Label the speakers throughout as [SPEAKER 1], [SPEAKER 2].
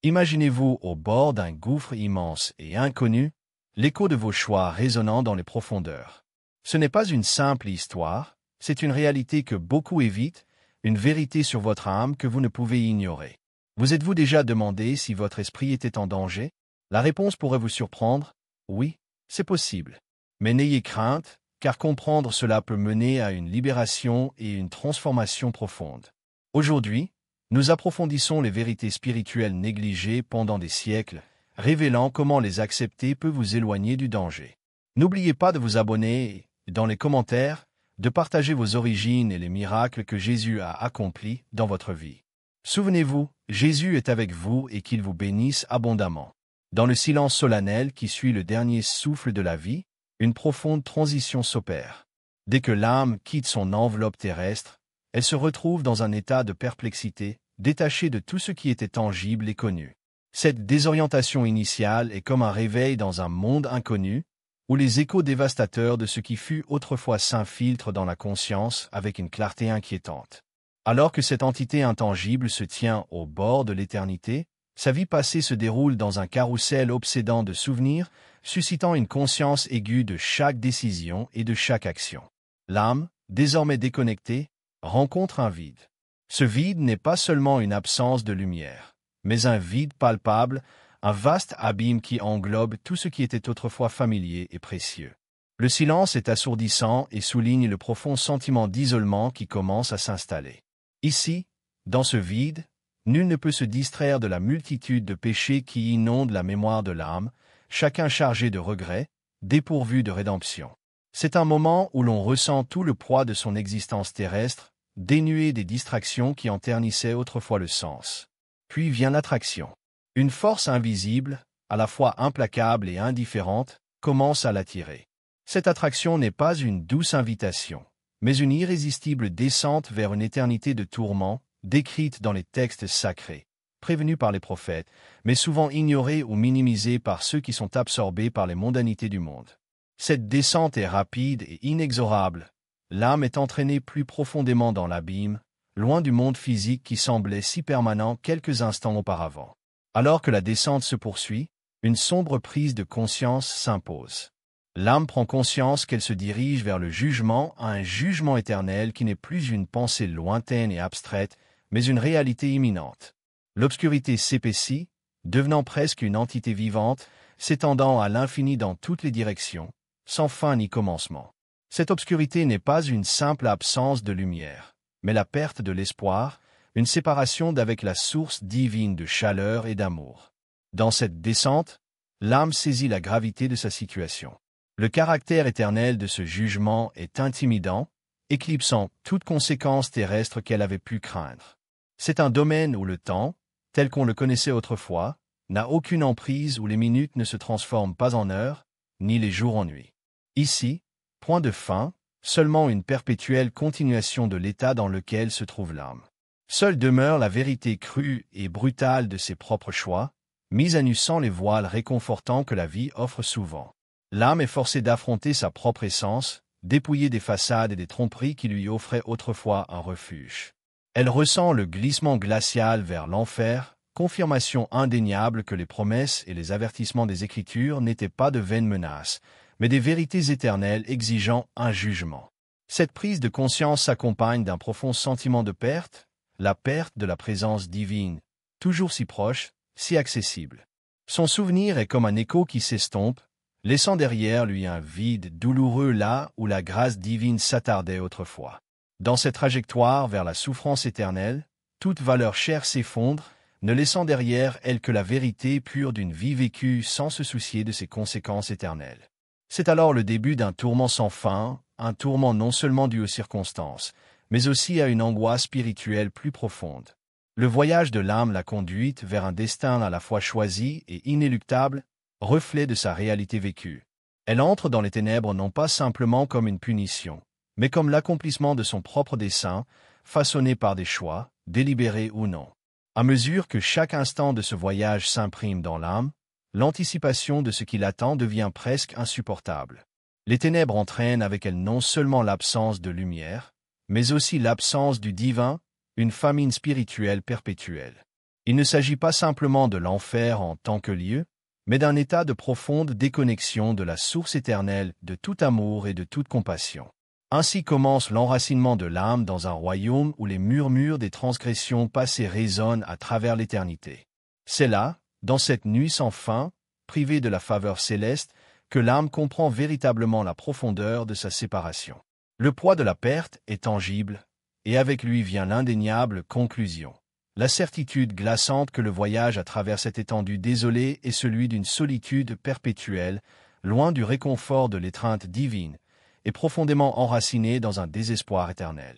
[SPEAKER 1] Imaginez-vous au bord d'un gouffre immense et inconnu, l'écho de vos choix résonnant dans les profondeurs. Ce n'est pas une simple histoire, c'est une réalité que beaucoup évitent, une vérité sur votre âme que vous ne pouvez ignorer. Vous êtes-vous déjà demandé si votre esprit était en danger? La réponse pourrait vous surprendre. Oui, c'est possible. Mais n'ayez crainte, car comprendre cela peut mener à une libération et une transformation profonde. Aujourd'hui, nous approfondissons les vérités spirituelles négligées pendant des siècles, révélant comment les accepter peut vous éloigner du danger. N'oubliez pas de vous abonner et, dans les commentaires, de partager vos origines et les miracles que Jésus a accomplis dans votre vie. Souvenez-vous, Jésus est avec vous et qu'il vous bénisse abondamment. Dans le silence solennel qui suit le dernier souffle de la vie, une profonde transition s'opère. Dès que l'âme quitte son enveloppe terrestre, elle se retrouve dans un état de perplexité, détachée de tout ce qui était tangible et connu. Cette désorientation initiale est comme un réveil dans un monde inconnu, où les échos dévastateurs de ce qui fut autrefois s'infiltrent dans la conscience avec une clarté inquiétante. Alors que cette entité intangible se tient au bord de l'éternité, sa vie passée se déroule dans un carrousel obsédant de souvenirs, suscitant une conscience aiguë de chaque décision et de chaque action. L'âme, désormais déconnectée, rencontre un vide. Ce vide n'est pas seulement une absence de lumière, mais un vide palpable, un vaste abîme qui englobe tout ce qui était autrefois familier et précieux. Le silence est assourdissant et souligne le profond sentiment d'isolement qui commence à s'installer. Ici, dans ce vide, nul ne peut se distraire de la multitude de péchés qui inondent la mémoire de l'âme, chacun chargé de regrets, dépourvu de rédemption. C'est un moment où l'on ressent tout le poids de son existence terrestre, dénué des distractions qui en ternissaient autrefois le sens. Puis vient l'attraction. Une force invisible, à la fois implacable et indifférente, commence à l'attirer. Cette attraction n'est pas une douce invitation, mais une irrésistible descente vers une éternité de tourments, décrite dans les textes sacrés, prévenus par les prophètes, mais souvent ignorés ou minimisés par ceux qui sont absorbés par les mondanités du monde. Cette descente est rapide et inexorable. L'âme est entraînée plus profondément dans l'abîme, loin du monde physique qui semblait si permanent quelques instants auparavant. Alors que la descente se poursuit, une sombre prise de conscience s'impose. L'âme prend conscience qu'elle se dirige vers le jugement, un jugement éternel qui n'est plus une pensée lointaine et abstraite, mais une réalité imminente. L'obscurité s'épaissit, devenant presque une entité vivante, s'étendant à l'infini dans toutes les directions, sans fin ni commencement. Cette obscurité n'est pas une simple absence de lumière, mais la perte de l'espoir, une séparation d'avec la source divine de chaleur et d'amour. Dans cette descente, l'âme saisit la gravité de sa situation. Le caractère éternel de ce jugement est intimidant, éclipsant toute conséquence terrestre qu'elle avait pu craindre. C'est un domaine où le temps, tel qu'on le connaissait autrefois, n'a aucune emprise, où les minutes ne se transforment pas en heures, ni les jours en nuits. Ici, point de fin, seulement une perpétuelle continuation de l'état dans lequel se trouve l'âme. Seule demeure la vérité crue et brutale de ses propres choix, mise à nu sans les voiles réconfortants que la vie offre souvent. L'âme est forcée d'affronter sa propre essence, dépouillée des façades et des tromperies qui lui offraient autrefois un refuge. Elle ressent le glissement glacial vers l'enfer, confirmation indéniable que les promesses et les avertissements des Écritures n'étaient pas de vaines menaces, mais des vérités éternelles exigeant un jugement. Cette prise de conscience s'accompagne d'un profond sentiment de perte, la perte de la présence divine, toujours si proche, si accessible. Son souvenir est comme un écho qui s'estompe, laissant derrière lui un vide douloureux là où la grâce divine s'attardait autrefois. Dans cette trajectoire vers la souffrance éternelle, toute valeur chère s'effondre, ne laissant derrière elle que la vérité pure d'une vie vécue sans se soucier de ses conséquences éternelles. C'est alors le début d'un tourment sans fin, un tourment non seulement dû aux circonstances, mais aussi à une angoisse spirituelle plus profonde. Le voyage de l'âme l'a conduite vers un destin à la fois choisi et inéluctable, reflet de sa réalité vécue. Elle entre dans les ténèbres non pas simplement comme une punition, mais comme l'accomplissement de son propre dessein, façonné par des choix, délibérés ou non. À mesure que chaque instant de ce voyage s'imprime dans l'âme, l'anticipation de ce qui l'attend devient presque insupportable. Les ténèbres entraînent avec elles non seulement l'absence de lumière, mais aussi l'absence du divin, une famine spirituelle perpétuelle. Il ne s'agit pas simplement de l'enfer en tant que lieu, mais d'un état de profonde déconnexion de la source éternelle de tout amour et de toute compassion. Ainsi commence l'enracinement de l'âme dans un royaume où les murmures des transgressions passées résonnent à travers l'éternité. C'est là, dans cette nuit sans fin, privée de la faveur céleste, que l'âme comprend véritablement la profondeur de sa séparation. Le poids de la perte est tangible, et avec lui vient l'indéniable conclusion. La certitude glaçante que le voyage à travers cette étendue désolée est celui d'une solitude perpétuelle, loin du réconfort de l'étreinte divine, et profondément enraciné dans un désespoir éternel.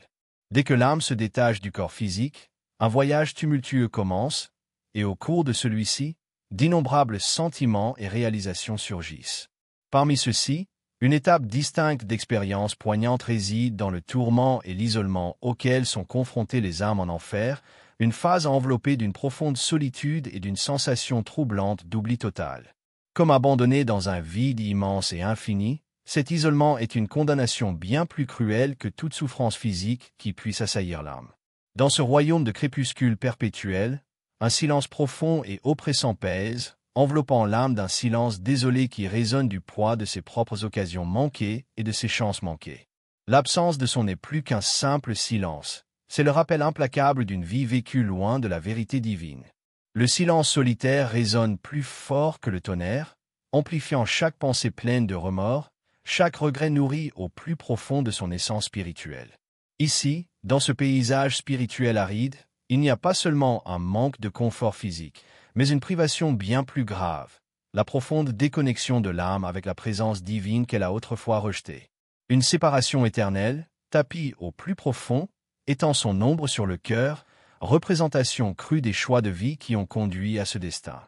[SPEAKER 1] Dès que l'âme se détache du corps physique, un voyage tumultueux commence, et au cours de celui-ci, d'innombrables sentiments et réalisations surgissent. Parmi ceux-ci, une étape distincte d'expérience poignante réside dans le tourment et l'isolement auxquels sont confrontées les âmes en enfer, une phase enveloppée d'une profonde solitude et d'une sensation troublante d'oubli total. Comme abandonné dans un vide immense et infini, cet isolement est une condamnation bien plus cruelle que toute souffrance physique qui puisse assaillir l'âme. Dans ce royaume de crépuscule perpétuel, un silence profond et oppressant pèse, enveloppant l'âme d'un silence désolé qui résonne du poids de ses propres occasions manquées et de ses chances manquées. L'absence de son n'est plus qu'un simple silence, c'est le rappel implacable d'une vie vécue loin de la vérité divine. Le silence solitaire résonne plus fort que le tonnerre, amplifiant chaque pensée pleine de remords, chaque regret nourri au plus profond de son essence spirituelle. Ici, dans ce paysage spirituel aride, il n'y a pas seulement un manque de confort physique, mais une privation bien plus grave, la profonde déconnexion de l'âme avec la présence divine qu'elle a autrefois rejetée. Une séparation éternelle, tapie au plus profond, étend son ombre sur le cœur, représentation crue des choix de vie qui ont conduit à ce destin.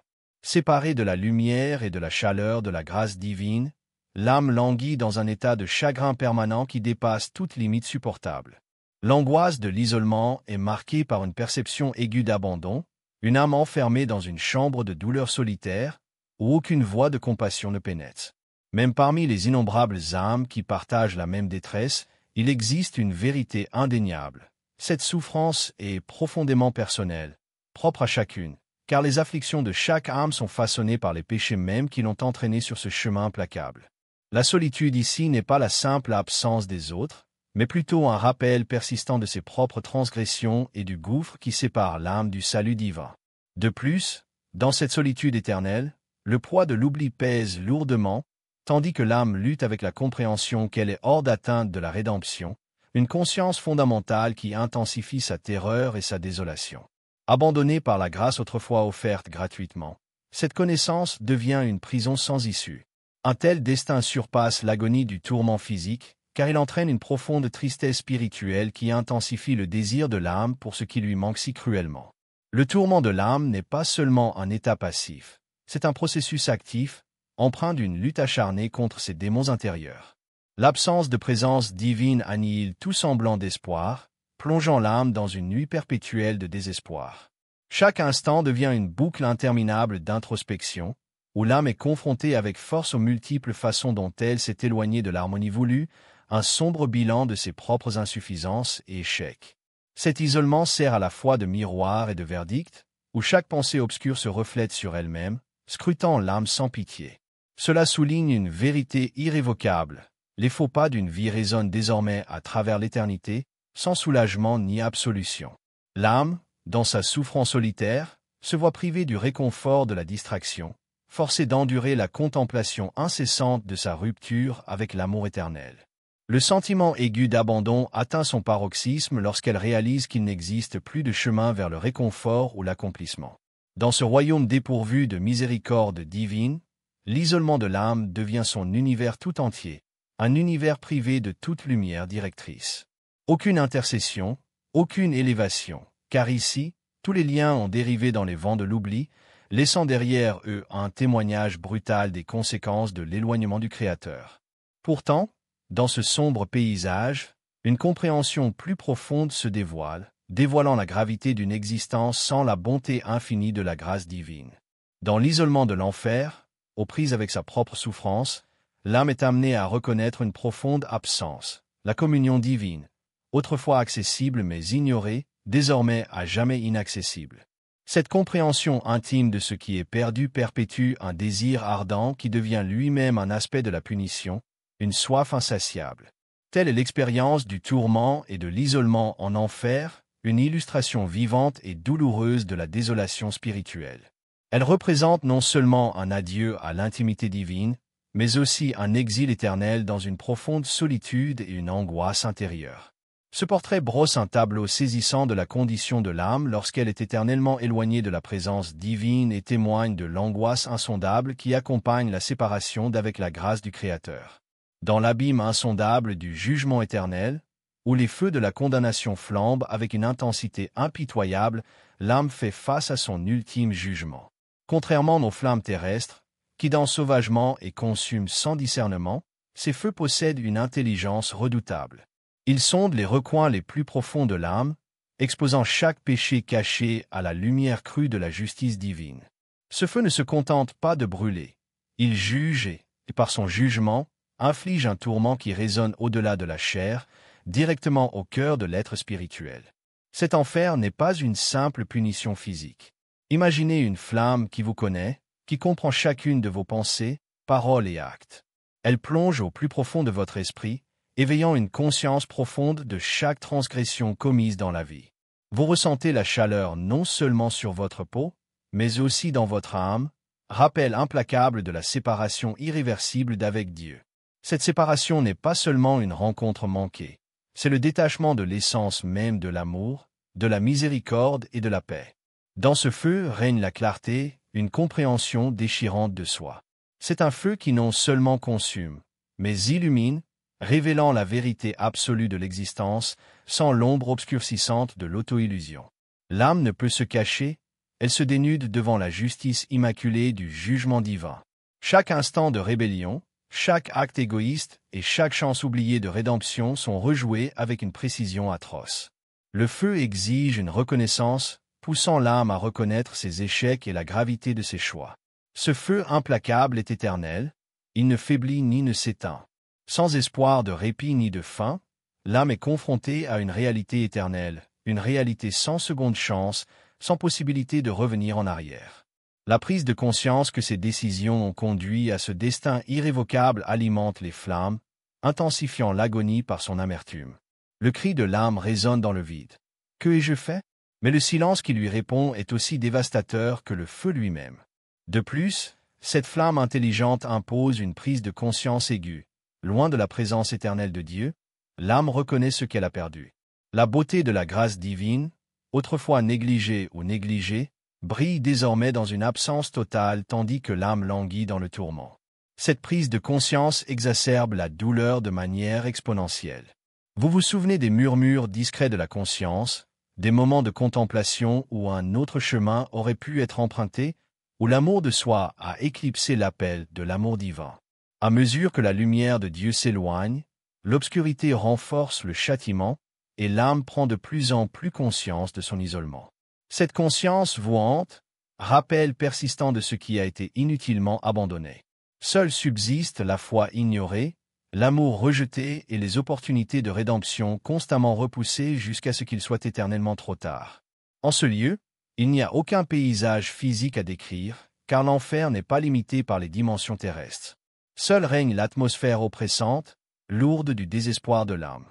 [SPEAKER 1] Séparée de la lumière et de la chaleur de la grâce divine, l'âme languit dans un état de chagrin permanent qui dépasse toute limite supportable. L'angoisse de l'isolement est marquée par une perception aiguë d'abandon, une âme enfermée dans une chambre de douleur solitaire, où aucune voix de compassion ne pénètre. Même parmi les innombrables âmes qui partagent la même détresse, il existe une vérité indéniable. Cette souffrance est profondément personnelle, propre à chacune, car les afflictions de chaque âme sont façonnées par les péchés mêmes qui l'ont entraînée sur ce chemin implacable. La solitude ici n'est pas la simple absence des autres, mais plutôt un rappel persistant de ses propres transgressions et du gouffre qui sépare l'âme du salut divin. De plus, dans cette solitude éternelle, le poids de l'oubli pèse lourdement, tandis que l'âme lutte avec la compréhension qu'elle est hors d'atteinte de la rédemption, une conscience fondamentale qui intensifie sa terreur et sa désolation. Abandonnée par la grâce autrefois offerte gratuitement, cette connaissance devient une prison sans issue. Un tel destin surpasse l'agonie du tourment physique, car il entraîne une profonde tristesse spirituelle qui intensifie le désir de l'âme pour ce qui lui manque si cruellement. Le tourment de l'âme n'est pas seulement un état passif, c'est un processus actif, empreint d'une lutte acharnée contre ses démons intérieurs. L'absence de présence divine annihile tout semblant d'espoir, plongeant l'âme dans une nuit perpétuelle de désespoir. Chaque instant devient une boucle interminable d'introspection, où l'âme est confrontée avec force aux multiples façons dont elle s'est éloignée de l'harmonie voulue, un sombre bilan de ses propres insuffisances et échecs. Cet isolement sert à la fois de miroir et de verdict, où chaque pensée obscure se reflète sur elle-même, scrutant l'âme sans pitié. Cela souligne une vérité irrévocable. Les faux pas d'une vie résonnent désormais à travers l'éternité, sans soulagement ni absolution. L'âme, dans sa souffrance solitaire, se voit privée du réconfort de la distraction, forcée d'endurer la contemplation incessante de sa rupture avec l'amour éternel. Le sentiment aigu d'abandon atteint son paroxysme lorsqu'elle réalise qu'il n'existe plus de chemin vers le réconfort ou l'accomplissement. Dans ce royaume dépourvu de miséricorde divine, l'isolement de l'âme devient son univers tout entier, un univers privé de toute lumière directrice. Aucune intercession, aucune élévation, car ici, tous les liens ont dérivé dans les vents de l'oubli, laissant derrière eux un témoignage brutal des conséquences de l'éloignement du Créateur. Pourtant, dans ce sombre paysage, une compréhension plus profonde se dévoile, dévoilant la gravité d'une existence sans la bonté infinie de la grâce divine. Dans l'isolement de l'enfer, aux prises avec sa propre souffrance, l'âme est amenée à reconnaître une profonde absence, la communion divine, autrefois accessible mais ignorée, désormais à jamais inaccessible. Cette compréhension intime de ce qui est perdu perpétue un désir ardent qui devient lui-même un aspect de la punition, une soif insatiable. Telle est l'expérience du tourment et de l'isolement en enfer, une illustration vivante et douloureuse de la désolation spirituelle. Elle représente non seulement un adieu à l'intimité divine, mais aussi un exil éternel dans une profonde solitude et une angoisse intérieure. Ce portrait brosse un tableau saisissant de la condition de l'âme lorsqu'elle est éternellement éloignée de la présence divine et témoigne de l'angoisse insondable qui accompagne la séparation d'avec la grâce du Créateur. Dans l'abîme insondable du jugement éternel, où les feux de la condamnation flambent avec une intensité impitoyable, l'âme fait face à son ultime jugement. Contrairement aux flammes terrestres, qui dansent sauvagement et consument sans discernement, ces feux possèdent une intelligence redoutable. Ils sondent les recoins les plus profonds de l'âme, exposant chaque péché caché à la lumière crue de la justice divine. Ce feu ne se contente pas de brûler. Il juge et, par son jugement, inflige un tourment qui résonne au-delà de la chair, directement au cœur de l'être spirituel. Cet enfer n'est pas une simple punition physique. Imaginez une flamme qui vous connaît, qui comprend chacune de vos pensées, paroles et actes. Elle plonge au plus profond de votre esprit, éveillant une conscience profonde de chaque transgression commise dans la vie. Vous ressentez la chaleur non seulement sur votre peau, mais aussi dans votre âme, rappel implacable de la séparation irréversible d'avec Dieu. Cette séparation n'est pas seulement une rencontre manquée, c'est le détachement de l'essence même de l'amour, de la miséricorde et de la paix. Dans ce feu règne la clarté, une compréhension déchirante de soi. C'est un feu qui non seulement consume, mais illumine, révélant la vérité absolue de l'existence, sans l'ombre obscurcissante de l'auto-illusion. L'âme ne peut se cacher, elle se dénude devant la justice immaculée du jugement divin. Chaque instant de rébellion, chaque acte égoïste et chaque chance oubliée de rédemption sont rejoués avec une précision atroce. Le feu exige une reconnaissance, poussant l'âme à reconnaître ses échecs et la gravité de ses choix. Ce feu implacable est éternel, il ne faiblit ni ne s'éteint. Sans espoir de répit ni de fin, l'âme est confrontée à une réalité éternelle, une réalité sans seconde chance, sans possibilité de revenir en arrière. La prise de conscience que ces décisions ont conduit à ce destin irrévocable alimente les flammes, intensifiant l'agonie par son amertume. Le cri de l'âme résonne dans le vide. Que ai-je fait? Mais le silence qui lui répond est aussi dévastateur que le feu lui-même. De plus, cette flamme intelligente impose une prise de conscience aiguë. Loin de la présence éternelle de Dieu, l'âme reconnaît ce qu'elle a perdu. La beauté de la grâce divine, autrefois négligée ou négligée, brille désormais dans une absence totale tandis que l'âme languit dans le tourment. Cette prise de conscience exacerbe la douleur de manière exponentielle. Vous vous souvenez des murmures discrets de la conscience, des moments de contemplation où un autre chemin aurait pu être emprunté, où l'amour de soi a éclipsé l'appel de l'amour divin. À mesure que la lumière de Dieu s'éloigne, l'obscurité renforce le châtiment et l'âme prend de plus en plus conscience de son isolement. Cette conscience vous hante, rappel persistant de ce qui a été inutilement abandonné. Seul subsiste la foi ignorée, l'amour rejeté et les opportunités de rédemption constamment repoussées jusqu'à ce qu'il soit éternellement trop tard. En ce lieu, il n'y a aucun paysage physique à décrire, car l'enfer n'est pas limité par les dimensions terrestres. Seule règne l'atmosphère oppressante, lourde du désespoir de l'âme.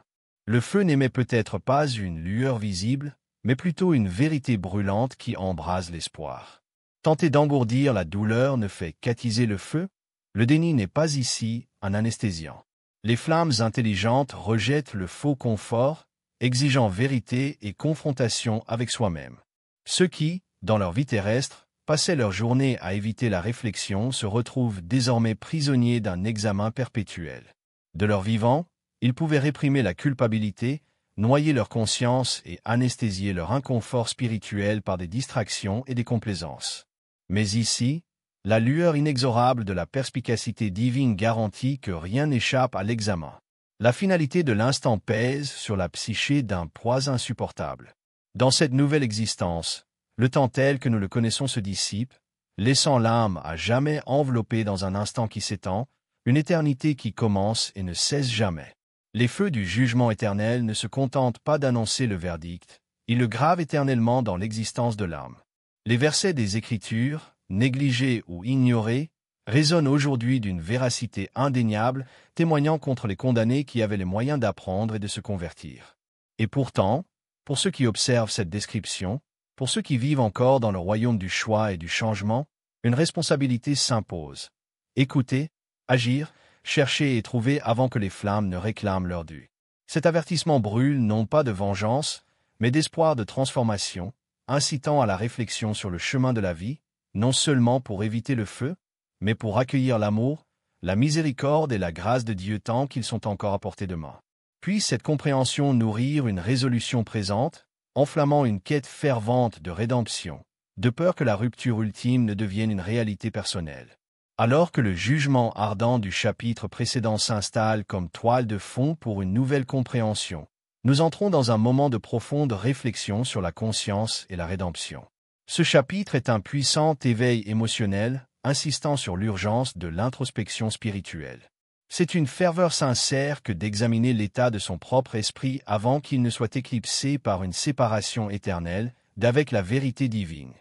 [SPEAKER 1] Le feu n'émet peut-être pas une lueur visible, mais plutôt une vérité brûlante qui embrase l'espoir. Tenter d'engourdir la douleur ne fait qu'attiser le feu, le déni n'est pas ici un anesthésiant. Les flammes intelligentes rejettent le faux confort, exigeant vérité et confrontation avec soi-même. Ceux qui, dans leur vie terrestre, passaient leur journée à éviter la réflexion se retrouvent désormais prisonniers d'un examen perpétuel. De leur vivant, ils pouvaient réprimer la culpabilité, noyer leur conscience et anesthésier leur inconfort spirituel par des distractions et des complaisances. Mais ici, la lueur inexorable de la perspicacité divine garantit que rien n'échappe à l'examen. La finalité de l'instant pèse sur la psyché d'un poids insupportable. Dans cette nouvelle existence, le temps tel que nous le connaissons se dissipe, laissant l'âme à jamais enveloppée dans un instant qui s'étend, une éternité qui commence et ne cesse jamais. Les feux du jugement éternel ne se contentent pas d'annoncer le verdict, ils le gravent éternellement dans l'existence de l'âme. Les versets des Écritures, négligés ou ignorés, résonnent aujourd'hui d'une véracité indéniable, témoignant contre les condamnés qui avaient les moyens d'apprendre et de se convertir. Et pourtant, pour ceux qui observent cette description, pour ceux qui vivent encore dans le royaume du choix et du changement, une responsabilité s'impose. Écouter, agir, chercher et trouver avant que les flammes ne réclament leur dû. Cet avertissement brûle non pas de vengeance, mais d'espoir de transformation, incitant à la réflexion sur le chemin de la vie, non seulement pour éviter le feu, mais pour accueillir l'amour, la miséricorde et la grâce de Dieu tant qu'ils sont encore à portée de main. Puisse cette compréhension nourrir une résolution présente, enflammant une quête fervente de rédemption, de peur que la rupture ultime ne devienne une réalité personnelle. Alors que le jugement ardent du chapitre précédent s'installe comme toile de fond pour une nouvelle compréhension, nous entrons dans un moment de profonde réflexion sur la conscience et la rédemption. Ce chapitre est un puissant éveil émotionnel, insistant sur l'urgence de l'introspection spirituelle. C'est une ferveur sincère que d'examiner l'état de son propre esprit avant qu'il ne soit éclipsé par une séparation éternelle d'avec la vérité divine.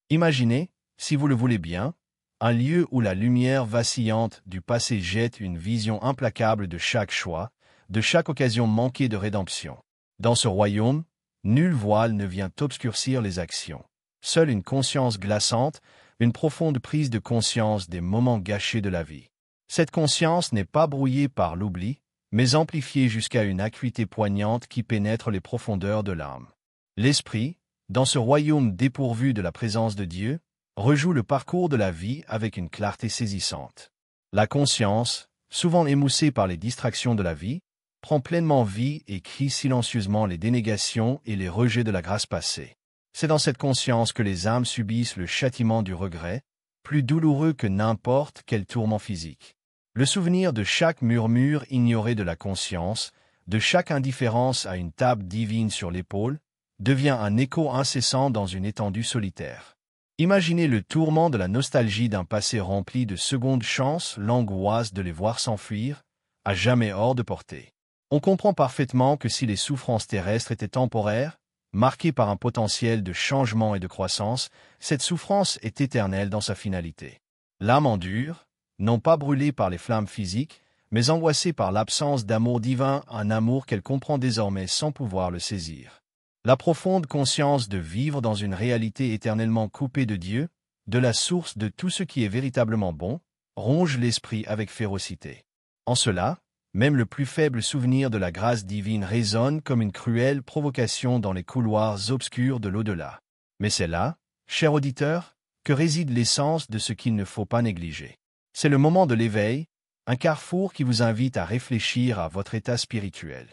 [SPEAKER 1] Imaginez, si vous le voulez bien, un lieu où la lumière vacillante du passé jette une vision implacable de chaque choix, de chaque occasion manquée de rédemption. Dans ce royaume, nul voile ne vient obscurcir les actions. Seule une conscience glaçante, une profonde prise de conscience des moments gâchés de la vie. Cette conscience n'est pas brouillée par l'oubli, mais amplifiée jusqu'à une acuité poignante qui pénètre les profondeurs de l'âme. L'esprit, dans ce royaume dépourvu de la présence de Dieu, rejoue le parcours de la vie avec une clarté saisissante. La conscience, souvent émoussée par les distractions de la vie, prend pleinement vie et crie silencieusement les dénégations et les rejets de la grâce passée. C'est dans cette conscience que les âmes subissent le châtiment du regret, plus douloureux que n'importe quel tourment physique. Le souvenir de chaque murmure ignoré de la conscience, de chaque indifférence à une table divine sur l'épaule, devient un écho incessant dans une étendue solitaire. Imaginez le tourment de la nostalgie d'un passé rempli de secondes chances, l'angoisse de les voir s'enfuir, à jamais hors de portée. On comprend parfaitement que si les souffrances terrestres étaient temporaires, marquées par un potentiel de changement et de croissance, cette souffrance est éternelle dans sa finalité. L'âme endure, non pas brûlée par les flammes physiques, mais angoissée par l'absence d'amour divin, un amour qu'elle comprend désormais sans pouvoir le saisir. La profonde conscience de vivre dans une réalité éternellement coupée de Dieu, de la source de tout ce qui est véritablement bon, ronge l'esprit avec férocité. En cela, même le plus faible souvenir de la grâce divine résonne comme une cruelle provocation dans les couloirs obscurs de l'au-delà. Mais c'est là, cher auditeur, que réside l'essence de ce qu'il ne faut pas négliger. C'est le moment de l'éveil, un carrefour qui vous invite à réfléchir à votre état spirituel.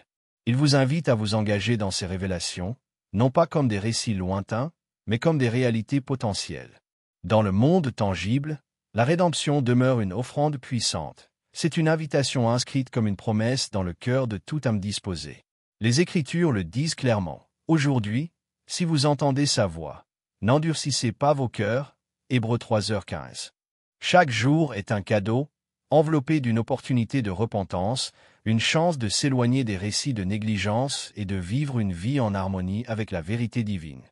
[SPEAKER 1] Il vous invite à vous engager dans ces révélations, non pas comme des récits lointains, mais comme des réalités potentielles. Dans le monde tangible, la rédemption demeure une offrande puissante. C'est une invitation inscrite comme une promesse dans le cœur de toute âme disposée. Les Écritures le disent clairement. Aujourd'hui, si vous entendez sa voix, n'endurcissez pas vos cœurs. Hébreux 3h15. Chaque jour est un cadeau, enveloppé d'une opportunité de repentance, une chance de s'éloigner des récits de négligence et de vivre une vie en harmonie avec la vérité divine.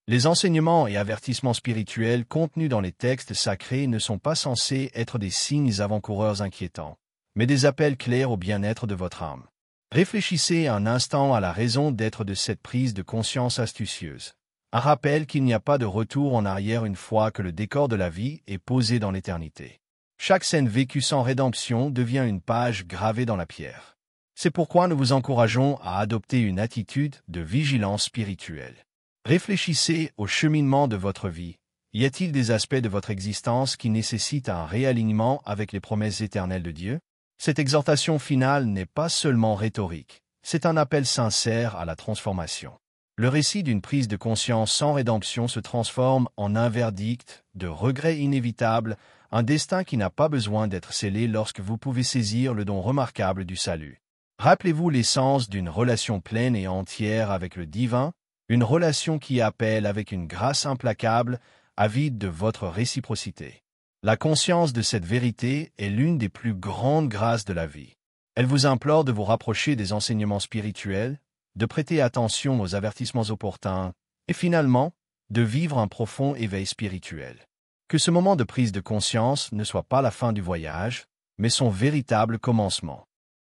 [SPEAKER 1] Les enseignements et avertissements spirituels contenus dans les textes sacrés ne sont pas censés être des signes avant-coureurs inquiétants, mais des appels clairs au bien-être de votre âme. Réfléchissez un instant à la raison d'être de cette prise de conscience astucieuse. Un rappel qu'il n'y a pas de retour en arrière une fois que le décor de la vie est posé dans l'éternité. Chaque scène vécue sans rédemption devient une page gravée dans la pierre. C'est pourquoi nous vous encourageons à adopter une attitude de vigilance spirituelle. Réfléchissez au cheminement de votre vie. Y a-t-il des aspects de votre existence qui nécessitent un réalignement avec les promesses éternelles de Dieu? Cette exhortation finale n'est pas seulement rhétorique, c'est un appel sincère à la transformation. Le récit d'une prise de conscience sans rédemption se transforme en un verdict de regret inévitable, un destin qui n'a pas besoin d'être scellé lorsque vous pouvez saisir le don remarquable du salut. Rappelez-vous l'essence d'une relation pleine et entière avec le divin, une relation qui appelle avec une grâce implacable, avide de votre réciprocité. La conscience de cette vérité est l'une des plus grandes grâces de la vie. Elle vous implore de vous rapprocher des enseignements spirituels, de prêter attention aux avertissements opportuns, et finalement, de vivre un profond éveil spirituel. Que ce moment de prise de conscience ne soit pas la fin du voyage, mais son véritable commencement.